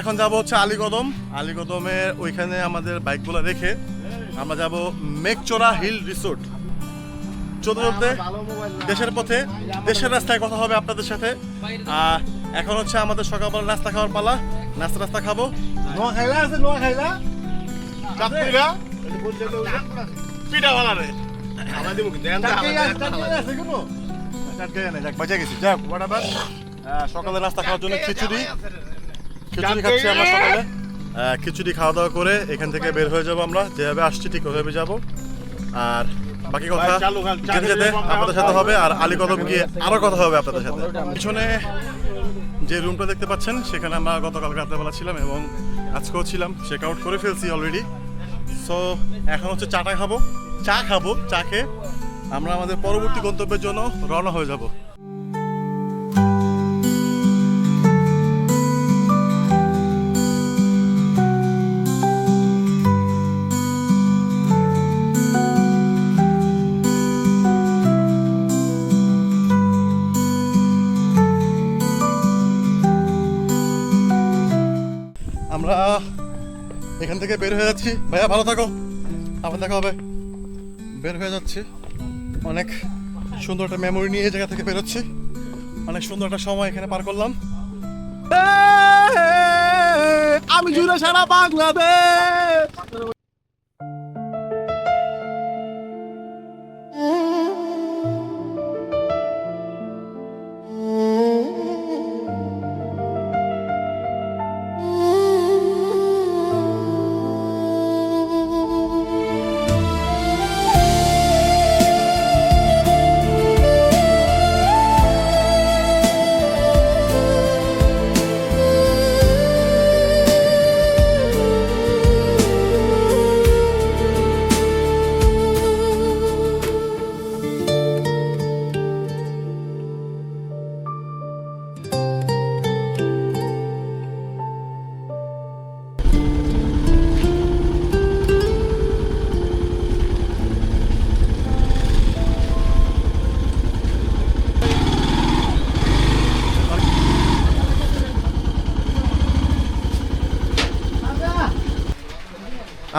এখন যাব হচ্ছে আলীকদম। আলীকদমের ওইখানে আমাদের বাইকগুলো রেখে আমরা যাব মেঘচোরা হিল রিসোর্ট। চলতে চলতে দেশের পথে, দেশের রাস্তায় কথা হবে আপনাদের সাথে। এখন হচ্ছে আমাদের সকালবেলা নাস্তা খাওয়ার পালা। নাস্তা খাবো। নোয়া খাইলা আছে, নোয়া খাইলা চাঁদপুরিরা পিঠা বানারে আমার দিব দেন আছে কোনো বাঁচা গেছি। যাক হোয়াটএভার। সকালে নাস্তা খাওয়ার জন্য খিচুড়ি খাচ্ছি আমরা সকালে। খিচুড়ি খাওয়া দাওয়া করে এখান থেকে বের হয়ে যাব। আমরা যেভাবে আসছি ঠিক ওইভাবে যাব। আর বাকি কথা যেতে যেতে আপনাদের সাথে হবে। আর আলীকদম গিয়ে আরো কথা হবে আপনাদের সাথে। পিছনে যে রুমটা দেখতে পাচ্ছেন সেখানে আমরা গতকাল রাত্রেবেলা ছিলাম এবং আজকেও ছিলাম। চেক আউট করে ফেলছি অলরেডি। সো এখন হচ্ছে চা খাবো। চা খেয়ে আমরা আমাদের পরবর্তী গন্তব্যের জন্য রওনা হয়ে যাব। আমরা এখান থেকে বের হয়ে যাচ্ছি। ভাইয়া ভালো থাকো, আবার দেখা হবে। বের হয়ে যাচ্ছি। অনেক সুন্দর একটা মেমোরি নিয়ে এই জায়গা থেকে বেরোচ্ছি। অনেক সুন্দর একটা সময় এখানে পার করলাম। আমি জুড়ে সারা বাংলাদেশ।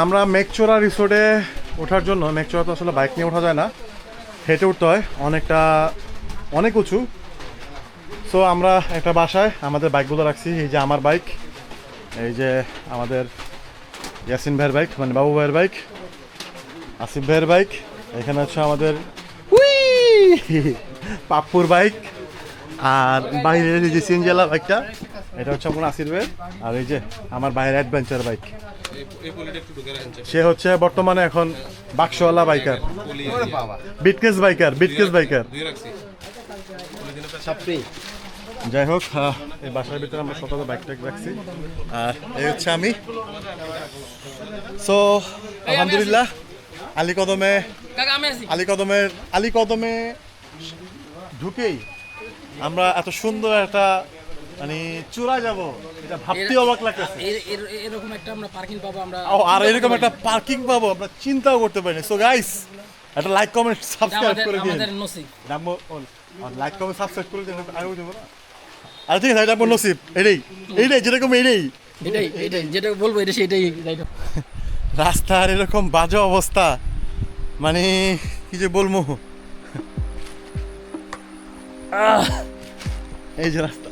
আমরা মেঘচোরা রিসোর্টে ওঠার জন্য, মেঘচোরা তো আসলে বাইক নিয়ে ওঠা যায় না, হেঁটে উঠতে হয়, অনেক উঁচু। সো আমরা একটা বাসায় আমাদের বাইকগুলো রাখছি। এই যে আমার বাইক, এই যে আমাদের ইয়াসিন ভাইয়ের বাইক, মানে বাবু ভাইয়ের বাইক, আসিফ ভাইয়ের বাইক, এখানে হচ্ছে আমাদের পাপ্পুর বাইক, আর বাইরের এই যে সিএনজিওয়ালা বাইকটা এটা হচ্ছে আমার আসিফ ভাইয়ের, আর এই যে আমার বাইরের অ্যাডভেঞ্চার বাইক। সে হচ্ছে বর্তমানে এখন বাক্সওয়ালা বাইকার, বিটকেস বাইকার। যাই হোক, এই বাসার ভিতরে আমরা সকালে বাইকটা রাখছি। আর এই হচ্ছে আমি। সো আলহামদুলিল্লাহ আলীকদমে ঢুকেই আমরা এত সুন্দর একটা মানে চূড়ায় যাব, এটা ভাবতে অবাক লাগতেছে। এরকম একটা আমরা পার্কিং পাবো, এরকম একটা পার্কিং পাবো আমরা চিন্তাও করতে পারিনি। সো গাইস, একটা লাইক কমেন্ট সাবস্ক্রাইব করে দিন। লাইক কমেন্ট সাবস্ক্রাইব করে দিন। আর ঠিক আছে, এটা আপনার নসিব। এইটাই যেরকম এইটাই যেটা বলবো এটা সেটাই। রাস্তার এরকম বাজে অবস্থা, মানে কি যে বলবো। এই যে রাস্তা,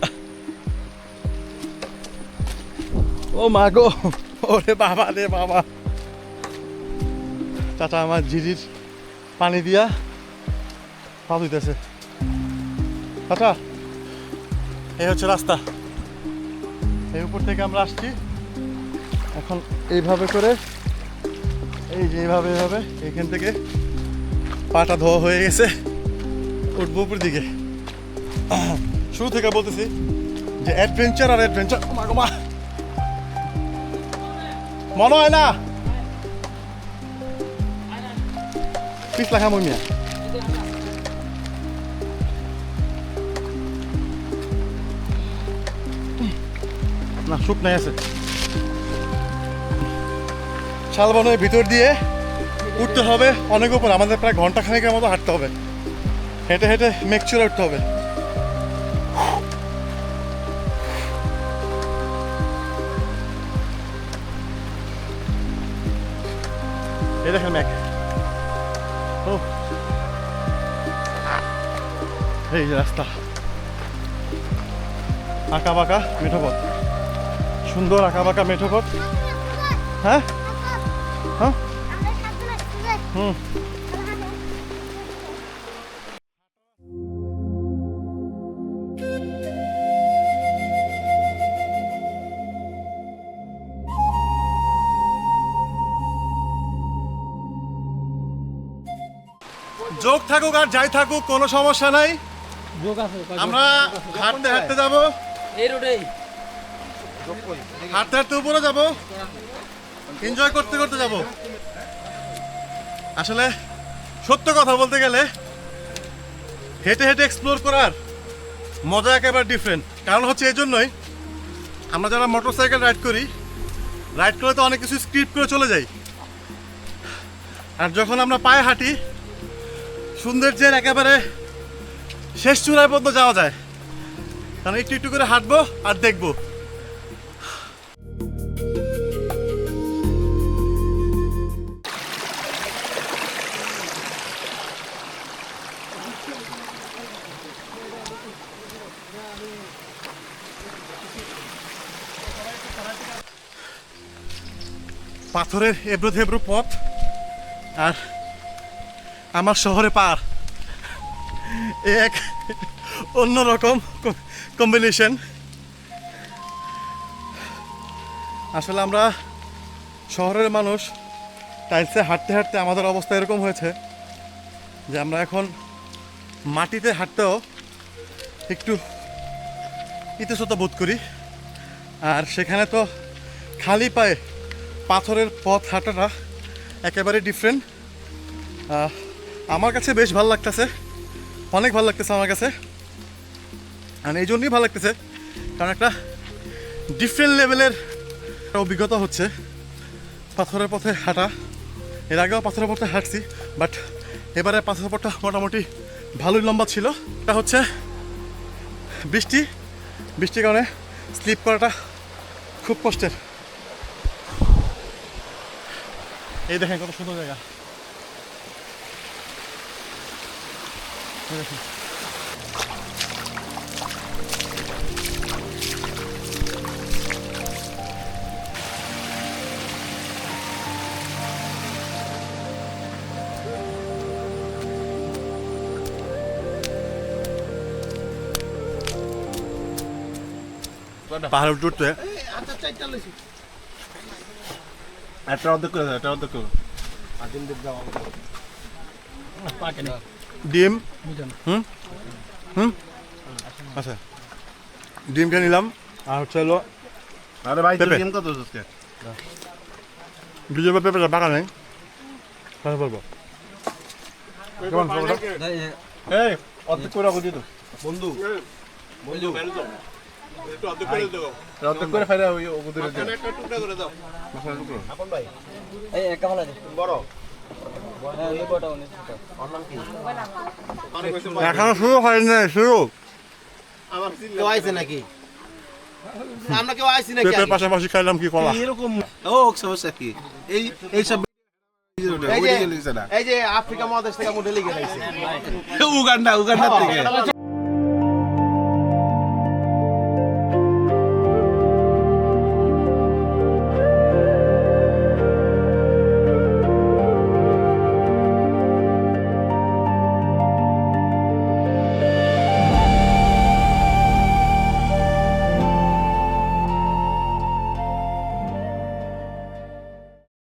ও মা গো, ওরে বাবা রে বাবা। চাচা আমার ঝিরির পানি দিয়া পা ধুইতেছে। চাচা, এই হচ্ছে রাস্তা, এই উপর থেকে আমরা আসছি। এখন এইভাবে করে, এই যে এইভাবে এখান থেকে পাটা ধোয়া হয়ে গেছে, উঠবো উপর দিকে। শুরু থেকে বলতেছি যে অ্যাডভেঞ্চার মনে হয় না পিস লেখা মমিয়া। না, শুকনাই আছে। শালবনের ভিতর দিয়ে উঠতে হবে অনেক উপর, আমাদের প্রায় ঘন্টা খানেকের মতো হাঁটতে হবে, হেঁটে হেঁটে মেঘচূড়া উঠতে হবে। এই দেখেন ম্যাক, ও এই যে রাস্তা, আঁকা বাঁকা মেঠো পথ, সুন্দর আঁকা বাঁকা মেঠো পথ। হ্যাঁ হ্যাঁ হুম। যোগ থাকুক আর যাই থাকুক কোনো সমস্যা নাই, যোগ আছে আমরা হাঁটতে হাঁটতে যাব, এই রোডেই হাঁটতে হাঁটতে উপরে যাব, এনজয় করতে করতে যাব। আসলে সত্য কথা বলতে গেলে হেঁটে হেঁটে এক্সপ্লোর করার মজা একেবারে ডিফারেন্ট। কারণ হচ্ছে এই জন্যই আমরা যারা মোটরসাইকেল রাইড করি, রাইড করে তো অনেক কিছু স্ক্রিপ্ট করে চলে যাই, আর যখন আমরা পায়ে হাঁটি সৌন্দর্যের একেবারে শেষ চূড়ায় পর্যন্ত যাওয়া যায়। কারণ একটু একটু করে হাঁটবো আর দেখবো। পাথরের এবড়ো থেবড়ো পথ আর আমার শহরে পার, এক অন্যরকম কম্বিনেশন। আসলে আমরা শহরের মানুষ টাইলসে হাঁটতে হাঁটতে আমাদের অবস্থা এরকম হয়েছে যে আমরা এখন মাটিতে হাঁটতেও একটু ইতস্তত বোধ করি। আর সেখানে তো খালি পায়ে পাথরের পথ হাঁটাটা একেবারে ডিফারেন্ট। আমার কাছে বেশ ভালো লাগতেছে, অনেক ভালো লাগতেছে আমার কাছে। আর এই জন্যই ভালো লাগতেছে কারণ একটা ডিফারেন্ট লেভেলের অভিজ্ঞতা হচ্ছে পাথরের পথে হাঁটা। এর আগেও পাথরের পথে হাঁটছি, বাট এবারে পাথরের পথটা মোটামুটি ভালোই লম্বা ছিল। এটা হচ্ছে বৃষ্টির কারণে স্লিপ করাটা খুব কষ্টের। এই দেখেন কত সুন্দর জায়গা, দেখেন। পাহাড় উঠতে একটা অর্ধেক করে একটা অর্ধেক করে পাকে না ডিম। বুঝলাম। হুম হুম আচ্ছা, ডিমটা নিলাম আর হচ্ছে হলো আরে ভাই পেঁপে। ডিম কত আজকে? দুজন পেঁপেটা পাকা নেই, কথা বলবো কেমন খবরটা? এই অর্ধেক করে রাখো দিতো বন্ধু অর্ধেক করে ফাইদা ওই ওগুদের একটা টুকরা করে দাও মশলা টুকরো আপন ভাই এই একা ভালো আছে বড় হ্যাঁ এই বড়টা অনেক এখনো শুরু হয়নি, শুরু আমার কেউ আইছে নাকি আমরা কেউ আইছি নাকি পেঁপের পাশাপাশি খাইলাম কি কলা। এরকম ও সমস্যা কি এই সব এই যে আফ্রিকা মহাদেশ থেকে মোটে লিখে রাখছে উগান্ডা থেকে